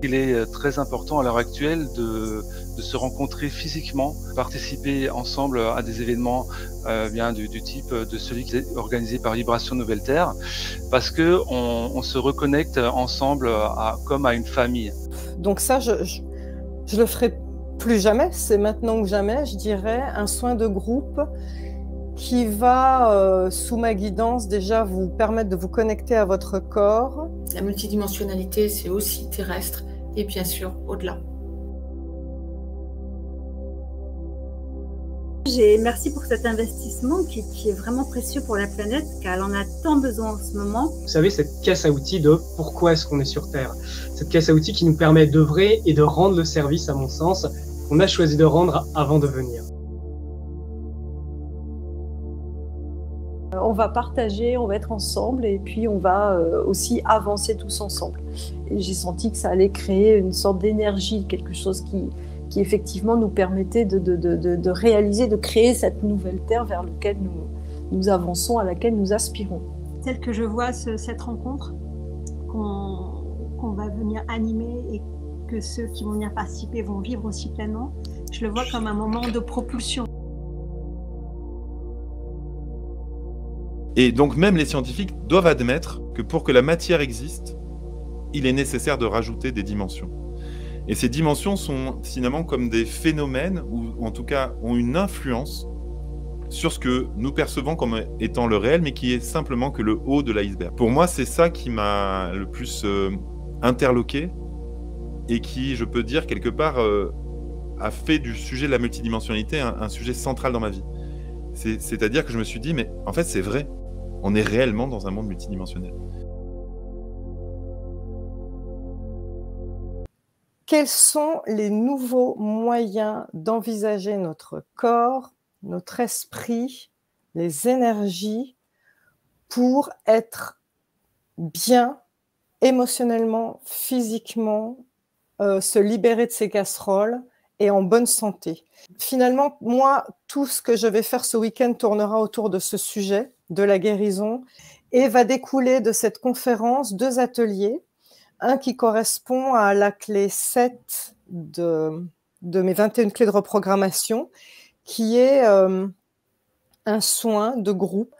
Il est très important à l'heure actuelle de se rencontrer physiquement, participer ensemble à des événements bien du type de celui qui est organisé par Vibration Nouvelle Terre, parce que on se reconnecte ensemble comme à une famille. Donc ça, je le ferai plus jamais, c'est maintenant ou jamais, je dirais, un soin de groupe qui va, sous ma guidance, déjà vous permettre de vous connecter à votre corps. La multidimensionnalité, c'est aussi terrestre et bien sûr au-delà. Merci pour cet investissement qui est vraiment précieux pour la planète, car elle en a tant besoin en ce moment. Vous savez, cette caisse à outils de pourquoi est-ce qu'on est sur Terre. Cette caisse à outils qui nous permet d'œuvrer et de rendre le service, à mon sens, qu'on a choisi de rendre avant de venir. On va partager, on va être ensemble et puis on va aussi avancer tous ensemble. Et j'ai senti que ça allait créer une sorte d'énergie, quelque chose qui effectivement nous permettait de réaliser, de créer cette nouvelle terre vers laquelle nous avançons, à laquelle nous aspirons. Tel que je vois cette rencontre qu'on va venir animer et que ceux qui vont venir participer vont vivre aussi pleinement, je le vois comme un moment de propulsion. Et donc même les scientifiques doivent admettre que pour que la matière existe, il est nécessaire de rajouter des dimensions. Et ces dimensions sont finalement comme des phénomènes, ou en tout cas ont une influence sur ce que nous percevons comme étant le réel, mais qui est simplement que le haut de l'iceberg. Pour moi, c'est ça qui m'a le plus interloqué et qui, je peux dire, quelque part, a fait du sujet de la multidimensionnalité un sujet central dans ma vie. C'est-à-dire que je me suis dit, mais en fait, c'est vrai. On est réellement dans un monde multidimensionnel. Quels sont les nouveaux moyens d'envisager notre corps, notre esprit, les énergies pour être bien émotionnellement, physiquement, se libérer de ses casseroles et en bonne santé? Finalement, moi, tout ce que je vais faire ce week-end tournera autour de ce sujet, de la guérison, et va découler de cette conférence 2 ateliers. Un qui correspond à la clé 7 de mes 21 clés de reprogrammation, qui est un soin de groupe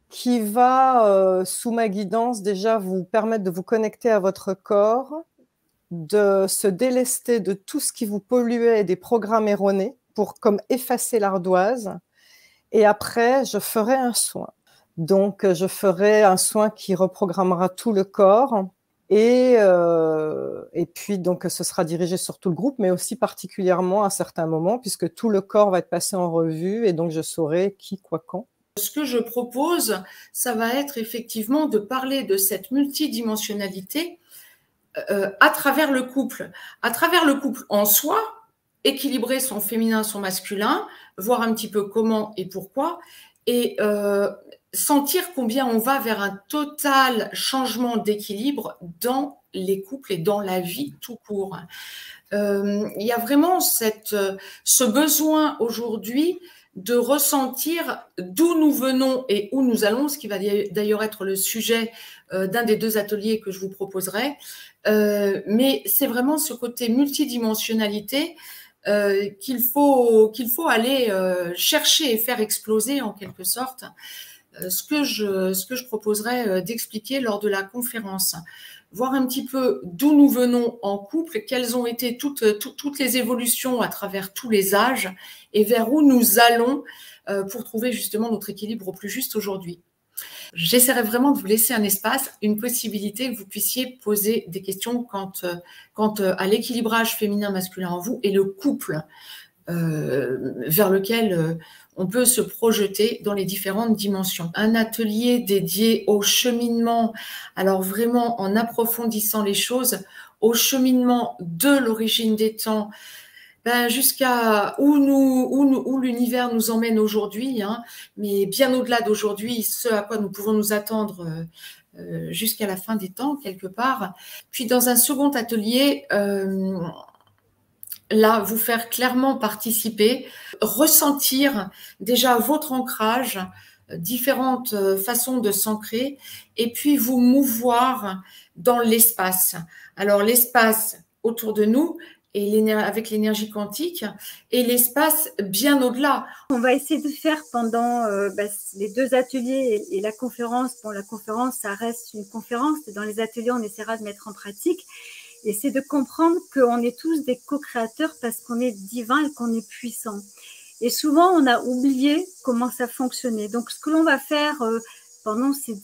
qui va, sous ma guidance, déjà vous permettre de vous connecter à votre corps, de se délester de tout ce qui vous polluait des programmes erronés pour comme effacer l'ardoise. Et après, je ferai un soin. Donc, je ferai un soin qui reprogrammera tout le corps. Et puis, donc, ce sera dirigé sur tout le groupe, mais aussi particulièrement à certains moments, puisque tout le corps va être passé en revue, et donc je saurai qui, quoi, quand. Ce que je propose, ça va être effectivement de parler de cette multidimensionnalité à travers le couple. À travers le couple en soi, équilibrer son féminin, son masculin, voir un petit peu comment et pourquoi, et sentir combien on va vers un total changement d'équilibre dans les couples et dans la vie tout court. Il y a vraiment ce besoin aujourd'hui de ressentir d'où nous venons et où nous allons, ce qui va d'ailleurs être le sujet d'un des 2 ateliers que je vous proposerai. Mais c'est vraiment ce côté multidimensionnalité qu'il faut aller chercher et faire exploser en quelque sorte. Ce que je proposerais d'expliquer lors de la conférence. Voir un petit peu d'où nous venons en couple, quelles ont été toutes les évolutions à travers tous les âges et vers où nous allons pour trouver justement notre équilibre au plus juste aujourd'hui. J'essaierai vraiment de vous laisser un espace, une possibilité que vous puissiez poser des questions quant à l'équilibrage féminin-masculin en vous et le couple vers lequel on peut se projeter dans les différentes dimensions. Un atelier dédié au cheminement, alors vraiment en approfondissant les choses, au cheminement de l'origine des temps, jusqu'à où l'univers nous emmène aujourd'hui, hein, mais bien au-delà d'aujourd'hui, ce à quoi nous pouvons nous attendre jusqu'à la fin des temps, quelque part. Puis dans un second atelier, là, vous faire clairement participer, ressentir déjà votre ancrage différentes façons de s'ancrer et puis vous mouvoir dans l'espace. Alors l'espace autour de nous et avec l'énergie quantique et l'espace bien au-delà. On va essayer de faire pendant les 2 ateliers et la conférence. Bon, la conférence, ça reste une conférence. Dans les ateliers, on essaiera de mettre en pratique. Et c'est de comprendre qu'on est tous des co-créateurs parce qu'on est divin et qu'on est puissant. Et souvent, on a oublié comment ça fonctionnait. Donc, ce que l'on va faire pendant ces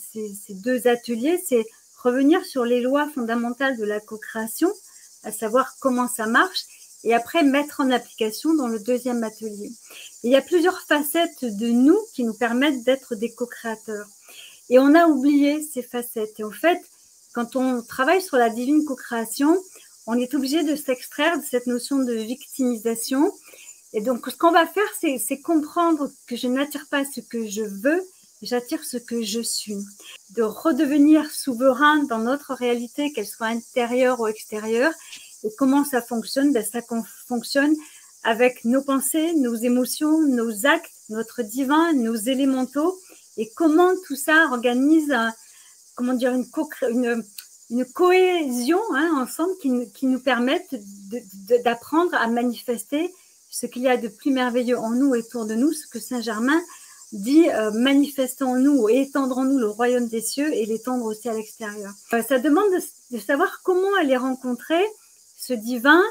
2 ateliers, c'est revenir sur les lois fondamentales de la co-création, à savoir comment ça marche, et après mettre en application dans le 2e atelier. Et il y a plusieurs facettes de nous qui nous permettent d'être des co-créateurs. Et on a oublié ces facettes. Et en fait, quand on travaille sur la divine co-création, on est obligé de s'extraire de cette notion de victimisation. Et donc, ce qu'on va faire, c'est comprendre que je n'attire pas ce que je veux, j'attire ce que je suis. De redevenir souverain dans notre réalité, qu'elle soit intérieure ou extérieure. Et comment ça fonctionne? Ça fonctionne avec nos pensées, nos émotions, nos actes, notre divin, nos élémentaux. Et comment tout ça organise une cohésion ensemble qui nous permettent d'apprendre à manifester ce qu'il y a de plus merveilleux en nous et autour de nous, ce que Saint-Germain dit, manifestons en nous, étendrons-nous le royaume des cieux et l'étendre aussi à l'extérieur. Ça demande de savoir comment aller rencontrer ce divin,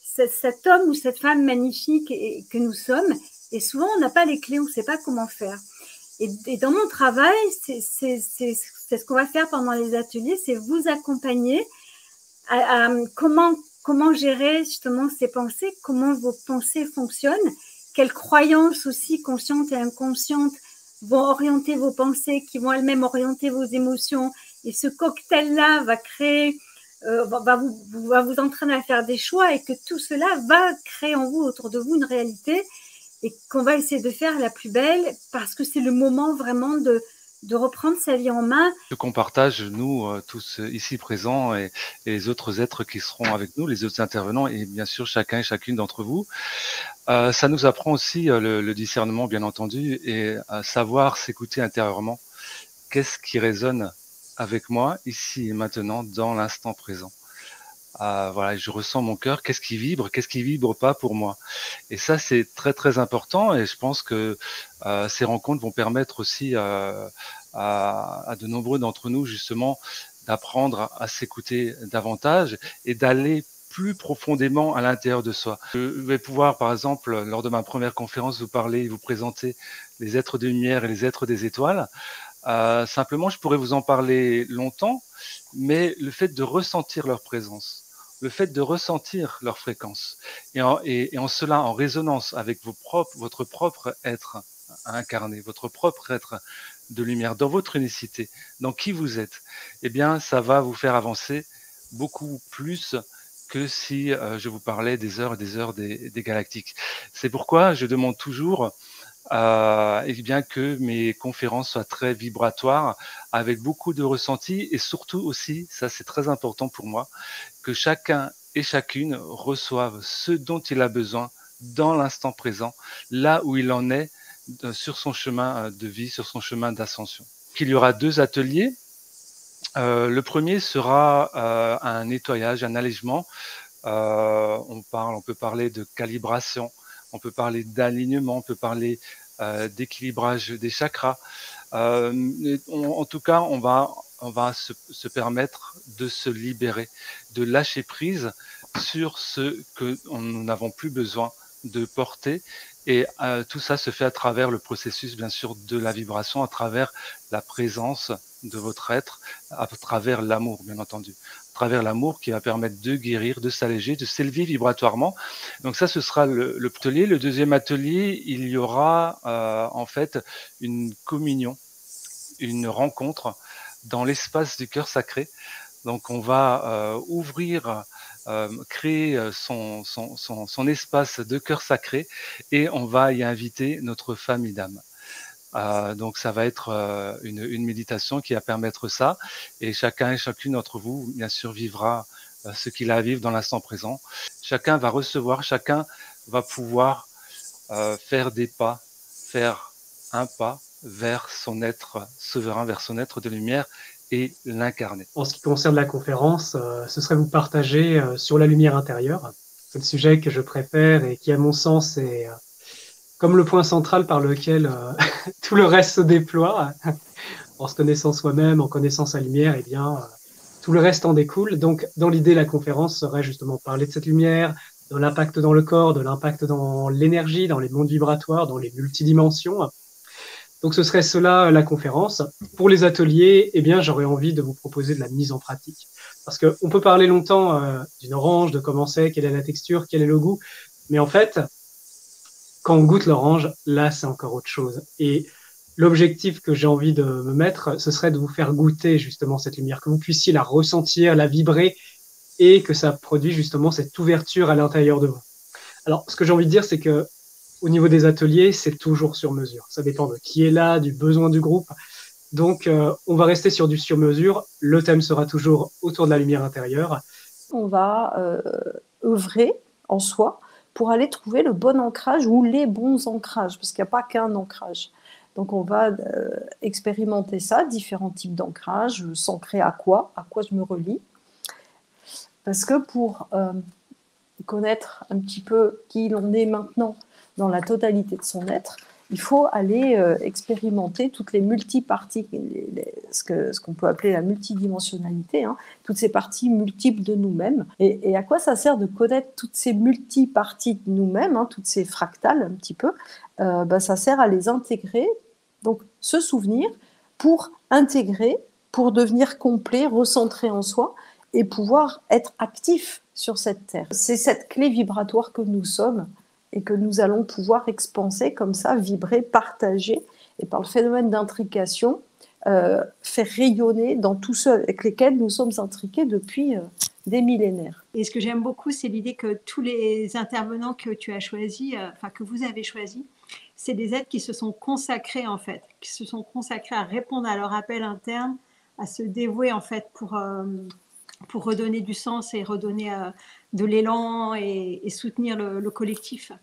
cet homme ou cette femme magnifique que nous sommes. Et souvent, on n'a pas les clés, on ne sait pas comment faire. Et dans mon travail, c'est ce qu'on va faire pendant les ateliers, c'est vous accompagner à comment gérer justement ces pensées, comment vos pensées fonctionnent, quelles croyances aussi conscientes et inconscientes vont orienter vos pensées, qui vont elles-mêmes orienter vos émotions. Et ce cocktail-là va créer, va vous entraîner à faire des choix et que tout cela va créer en vous, autour de vous, une réalité et qu'on va essayer de faire la plus belle parce que c'est le moment vraiment de reprendre sa vie en main. Ce qu'on partage, nous, tous ici présents et les autres êtres qui seront avec nous, les autres intervenants et bien sûr chacun et chacune d'entre vous, ça nous apprend aussi le discernement, bien entendu, et à savoir s'écouter intérieurement. Qu'est-ce qui résonne avec moi, ici et maintenant, dans l'instant présent? Voilà, je ressens mon cœur, qu'est-ce qui vibre pas pour moi? Et ça, c'est très très important et je pense que ces rencontres vont permettre aussi à de nombreux d'entre nous justement d'apprendre à s'écouter davantage et d'aller plus profondément à l'intérieur de soi. Je vais pouvoir, par exemple, lors de ma première conférence, vous présenter les êtres de lumière et les êtres des étoiles. Simplement, je pourrais vous en parler longtemps, mais le fait de ressentir leur présence, le fait de ressentir leur fréquence, et en cela, en résonance avec votre propre être incarné, votre propre être de lumière, dans votre unicité, dans qui vous êtes, eh bien, ça va vous faire avancer beaucoup plus que si je vous parlais des heures et des heures des galactiques. C'est pourquoi je demande toujours et bien que mes conférences soient très vibratoires, avec beaucoup de ressenti et surtout aussi, ça c'est très important pour moi, que chacun et chacune reçoive ce dont il a besoin dans l'instant présent, là où il en est sur son chemin de vie, sur son chemin d'ascension. Il y aura 2 ateliers. Le premier sera un nettoyage, un allègement. On peut parler de calibration, on peut parler d'alignement, on peut parler d'équilibrage des chakras. En tout cas, on va se permettre de se libérer, de lâcher prise sur ce que nous n'avons plus besoin de porter. Et tout ça se fait à travers le processus, bien sûr, de la vibration, à travers la présence de votre être, à travers l'amour, bien entendu. À travers l'amour qui va permettre de guérir, de s'alléger, de s'élever vibratoirement. Donc ça, ce sera le atelier. Le deuxième atelier, il y aura en fait une communion, une rencontre dans l'espace du cœur sacré. Donc on va créer son espace de cœur sacré et on va y inviter notre famille d'âme. Donc ça va être une méditation qui va permettre ça et chacun et chacune d'entre vous bien sûr vivra ce qu'il a à vivre dans l'instant présent. Chacun va recevoir, chacun va pouvoir faire des pas, faire un pas vers son être souverain, vers son être de lumière et l'incarner. En ce qui concerne la conférence, ce serait vous partager sur la lumière intérieure. C'est le sujet que je préfère et qui, à mon sens, est comme le point central par lequel tout le reste se déploie. En se connaissant soi-même, en connaissant sa lumière, eh bien, tout le reste en découle. Donc, dans l'idée, la conférence serait justement parler de cette lumière, de l'impact dans le corps, de l'impact dans l'énergie, dans les mondes vibratoires, dans les multidimensions. Donc, ce serait cela la conférence. Pour les ateliers, eh bien, j'aurais envie de vous proposer de la mise en pratique. Parce qu'on peut parler longtemps d'une orange, de comment c'est, quelle est la texture, quel est le goût. Mais en fait, quand on goûte l'orange, là, c'est encore autre chose. Et l'objectif que j'ai envie de me mettre, ce serait de vous faire goûter justement cette lumière, que vous puissiez la ressentir, la vibrer, et que ça produit justement cette ouverture à l'intérieur de vous. Alors, ce que j'ai envie de dire, c'est que au niveau des ateliers, c'est toujours sur mesure. Ça dépend de qui est là, du besoin du groupe. Donc, on va rester sur du sur mesure. Le thème sera toujours autour de la lumière intérieure. On va œuvrer en soi pour aller trouver le bon ancrage ou les bons ancrages, parce qu'il n'y a pas qu'un ancrage. Donc, on va expérimenter ça, différents types d'ancrage, s'ancrer à quoi je me relie. Parce que pour connaître un petit peu qui l'on est maintenant dans la totalité de son être, il faut aller expérimenter toutes les multiparties, ce qu'on peut appeler la multidimensionnalité, hein, toutes ces parties multiples de nous-mêmes. Et à quoi ça sert de connaître toutes ces multiparties de nous-mêmes, hein, toutes ces fractales un petit peu, ça sert à les intégrer, donc se souvenir pour intégrer, pour devenir complet, recentré en soi et pouvoir être actif sur cette terre. C'est cette clé vibratoire que nous sommes et que nous allons pouvoir expanser comme ça, vibrer, partager, et par le phénomène d'intrication, faire rayonner dans tous ceux avec lesquels nous sommes intriqués depuis des millénaires. Et ce que j'aime beaucoup, c'est l'idée que tous les intervenants que tu as choisis, que vous avez choisis, c'est des êtres qui se sont consacrés en fait, qui se sont consacrés à répondre à leur appel interne, à se dévouer en fait pour redonner du sens et redonner de l'élan et soutenir le collectif.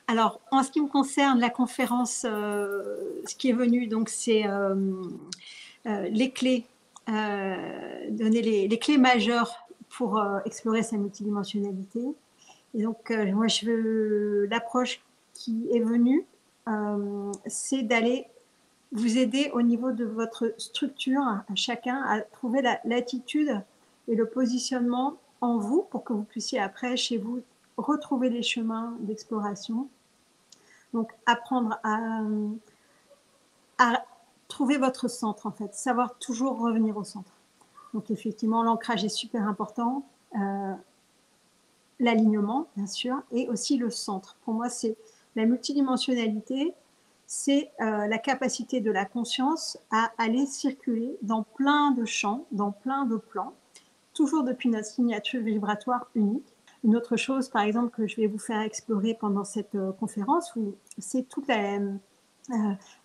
Alors, en ce qui me concerne, la conférence, ce qui est venu, donc, c'est les clés, donner les clés majeures pour explorer sa multidimensionnalité. Et donc, moi, l'approche qui est venue, c'est d'aller vous aider au niveau de votre structure, à chacun, à trouver l'attitude et le positionnement en vous pour que vous puissiez après, chez vous, retrouver les chemins d'exploration. Donc, apprendre à trouver votre centre, en fait, savoir toujours revenir au centre. Donc, effectivement, l'ancrage est super important, l'alignement, bien sûr, et aussi le centre. Pour moi, c'est la multidimensionnalité, c'est la capacité de la conscience à aller circuler dans plein de champs, dans plein de plans, toujours depuis notre signature vibratoire unique. Une autre chose, par exemple, que je vais vous faire explorer pendant cette conférence, c'est toute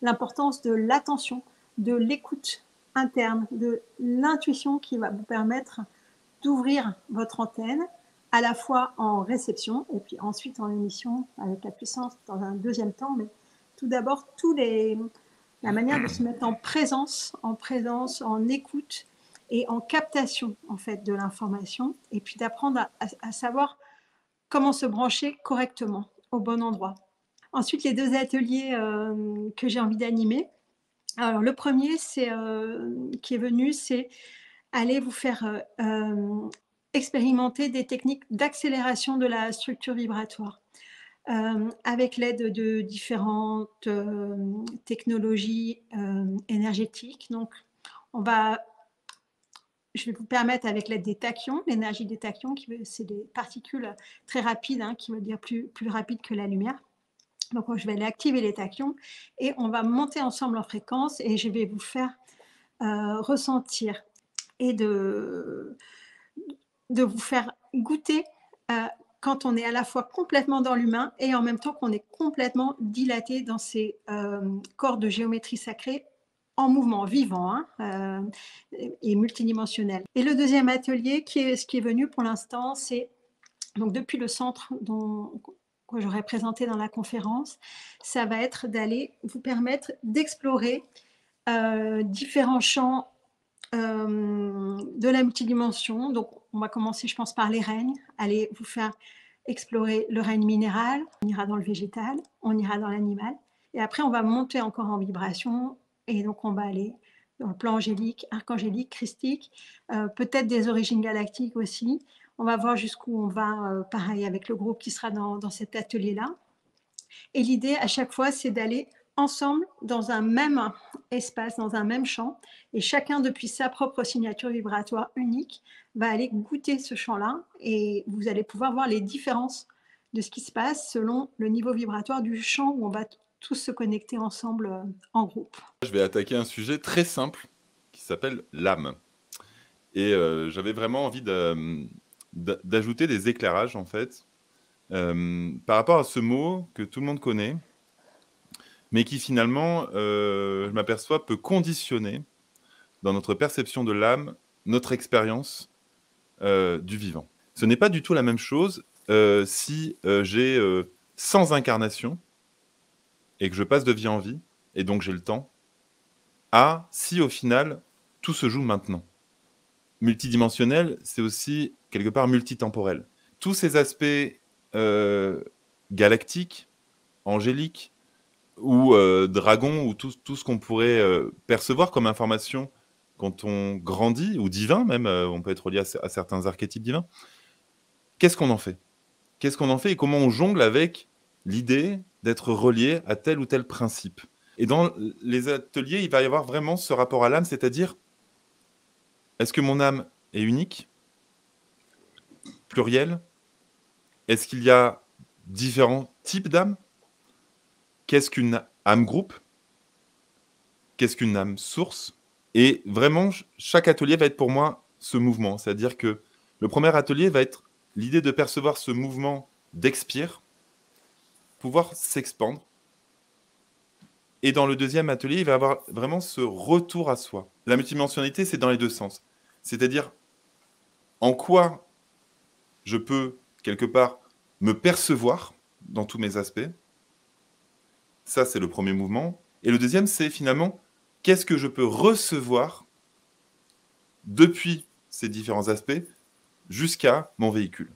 l'importance de l'attention, de l'écoute interne, de l'intuition qui va vous permettre d'ouvrir votre antenne, à la fois en réception et puis ensuite en émission avec la puissance dans un deuxième temps, mais tout d'abord, la manière de se mettre en présence, en écoute et en captation en fait de l'information, et puis d'apprendre à savoir comment se brancher correctement au bon endroit. Ensuite, les deux ateliers que j'ai envie d'animer. Alors, le premier, qui est venu, c'est aller vous faire expérimenter des techniques d'accélération de la structure vibratoire. Avec l'aide de différentes technologies énergétiques. Donc, je vais vous permettre, avec l'aide des tachyons, l'énergie des tachyons, c'est des particules très rapides, qui veut dire plus rapides que la lumière. Donc, je vais aller activer les tachyons et on va monter ensemble en fréquence et je vais vous faire ressentir et de vous faire goûter quand on est à la fois complètement dans l'humain et en même temps qu'on est complètement dilaté dans ces corps de géométrie sacrée en mouvement vivant et multidimensionnel. Et le deuxième atelier, ce qui est venu pour l'instant, c'est donc depuis le centre que j'aurais présenté dans la conférence, ça va être d'aller vous permettre d'explorer différents champs de la multidimension. Donc, on va commencer, je pense, par les règnes. Allez vous faire explorer le règne minéral, on ira dans le végétal, on ira dans l'animal. Et après, on va monter encore en vibration. Et donc, on va aller dans le plan angélique, archangélique, christique, peut-être des origines galactiques aussi. On va voir jusqu'où on va, pareil, avec le groupe qui sera dans cet atelier-là. Et l'idée, à chaque fois, c'est d'aller ensemble dans un même espace, dans un même champ, et chacun, depuis sa propre signature vibratoire unique, va aller goûter ce champ-là, et vous allez pouvoir voir les différences de ce qui se passe selon le niveau vibratoire du champ où on va tous se connecter ensemble en groupe. Je vais attaquer un sujet très simple qui s'appelle l'âme. Et j'avais vraiment envie d'ajouter des éclairages, en fait, par rapport à ce mot que tout le monde connaît, mais qui finalement, je m'aperçois, peut conditionner dans notre perception de l'âme, notre expérience du vivant. Ce n'est pas du tout la même chose si j'ai 100 incarnations et que je passe de vie en vie, et donc j'ai le temps, à si au final, tout se joue maintenant. Multidimensionnel, c'est aussi quelque part multitemporel. Tous ces aspects galactiques, angéliques, ou dragon, ou tout ce qu'on pourrait percevoir comme information quand on grandit, ou divin même, on peut être relié à certains archétypes divins. Qu'est-ce qu'on en fait? Qu'est-ce qu'on en fait et comment on jongle avec l'idée d'être relié à tel ou tel principe? Et dans les ateliers, il va y avoir vraiment ce rapport à l'âme, c'est-à-dire, est-ce que mon âme est unique? Plurielle? Est-ce qu'il y a différents types d'âmes? Qu'est-ce qu'une âme groupe? Qu'est-ce qu'une âme source? Et vraiment, chaque atelier va être pour moi ce mouvement. C'est-à-dire que le premier atelier va être l'idée de percevoir ce mouvement d'expire, pouvoir s'expandre. Et dans le deuxième atelier, il va y avoir vraiment ce retour à soi. La multidimensionnalité, c'est dans les deux sens. C'est-à-dire en quoi je peux, quelque part, me percevoir dans tous mes aspects. Ça, c'est le premier mouvement. Et le deuxième, c'est finalement, qu'est-ce que je peux recevoir depuis ces différents aspects jusqu'à mon véhicule.